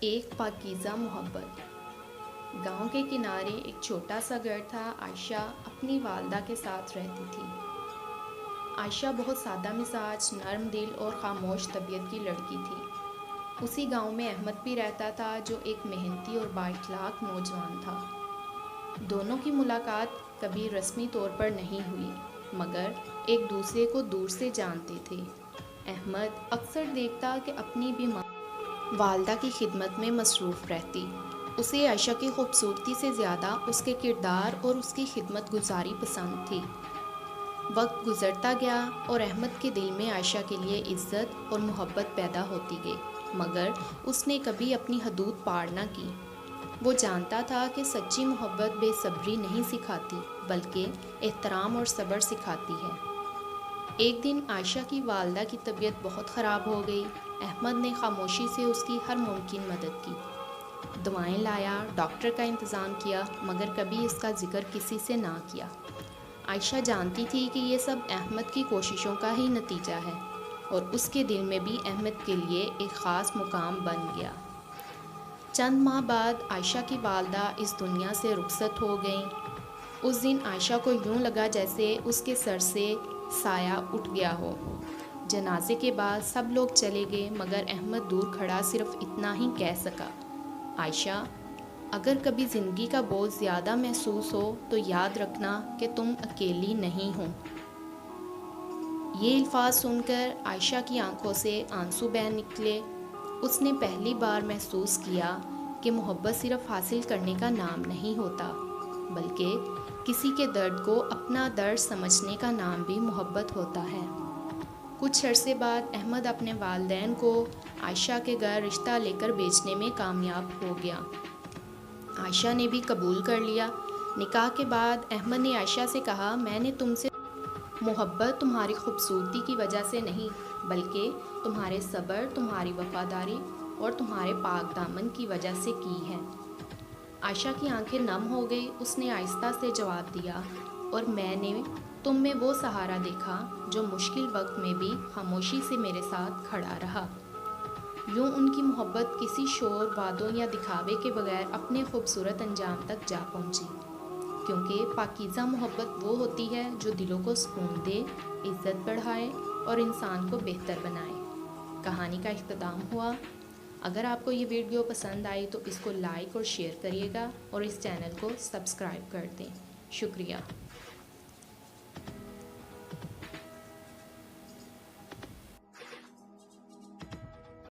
ایک پاکیزہ محبت۔ گاؤں کے کنارے ایک چھوٹا سا گھر تھا۔ عائشہ اپنی والدہ کے ساتھ رہتی تھی۔ عائشہ بہت سادہ مزاج، نرم دل اور خاموش طبیعت کی لڑکی تھی۔ اسی گاؤں میں احمد بھی رہتا تھا، جو ایک محنتی اور بااخلاق نوجوان تھا۔ دونوں کی ملاقات کبھی رسمی طور پر نہیں ہوئی، مگر ایک دوسرے کو دور سے جانتے تھے۔ احمد اکثر دیکھتا کہ اپنی بیمار والدہ کی خدمت میں مصروف رہتی۔ اسے عائشہ کی خوبصورتی سے زیادہ اس کے کردار اور اس کی خدمت گزاری پسند تھی۔ وقت گزرتا گیا اور احمد کے دل میں عائشہ کے لیے عزت اور محبت پیدا ہوتی گئی، مگر اس نے کبھی اپنی حدود پار نہ کی۔ وہ جانتا تھا کہ سچی محبت بے صبری نہیں سکھاتی، بلکہ احترام اور صبر سکھاتی ہے۔ ایک دن عائشہ کی والدہ کی طبیعت بہت خراب ہو گئی۔ احمد نے خاموشی سے اس کی ہر ممکن مدد کی۔ دوائیں لایا، ڈاکٹر کا انتظام کیا، مگر کبھی اس کا ذکر کسی سے نہ کیا۔ عائشہ جانتی تھی کہ یہ سب احمد کی کوششوں کا ہی نتیجہ ہے، اور اس کے دل میں بھی احمد کے لیے ایک خاص مقام بن گیا۔ چند ماہ بعد عائشہ کی والدہ اس دنیا سے رخصت ہو گئیں۔ اس دن عائشہ کو یوں لگا جیسے اس کے سر سے سایہ اٹھ گیا ہو۔ جنازے کے بعد سب لوگ چلے گئے، مگر احمد دور کھڑا صرف اتنا ہی کہہ سکا: عائشہ، اگر کبھی زندگی کا بوجھ زیادہ محسوس ہو تو یاد رکھنا کہ تم اکیلی نہیں ہو۔ یہ الفاظ سن کر عائشہ کی آنکھوں سے آنسو بہہ نکلے۔ اس نے پہلی بار محسوس کیا کہ محبت صرف حاصل کرنے کا نام نہیں ہوتا، بلکہ کسی کے درد کو اپنا درد سمجھنے کا نام بھی محبت ہوتا ہے۔ کچھ عرصے بعد احمد اپنے والدین کو عائشہ کے گھر رشتہ لے کر بھیجنے میں کامیاب ہو گیا۔ عائشہ نے بھی قبول کر لیا۔ نکاح کے بعد احمد نے عائشہ سے کہا: میں نے تم سے محبت تمہاری خوبصورتی کی وجہ سے نہیں، بلکہ تمہارے صبر، تمہاری وفاداری اور تمہارے پاک دامن کی وجہ سے کی ہے۔ عائشہ کی آنکھیں نم ہو گئی۔ اس نے آہستہ سے جواب دیا: اور میں نے تم میں وہ سہارا دیکھا جو مشکل وقت میں بھی خاموشی سے میرے ساتھ کھڑا رہا۔ یوں ان کی محبت کسی شور، وعدوں یا دکھاوے کے بغیر اپنے خوبصورت انجام تک جا پہنچی، کیونکہ پاکیزہ محبت وہ ہوتی ہے جو دلوں کو سکون دے، عزت بڑھائے اور انسان کو بہتر بنائے۔ کہانی کا اختتام ہوا۔ اگر آپ کو یہ ویڈیو پسند آئی تو اس کو لائک اور شیئر کریے گا، اور اس چینل کو سبسکرائب کر دیں۔ شکریہ۔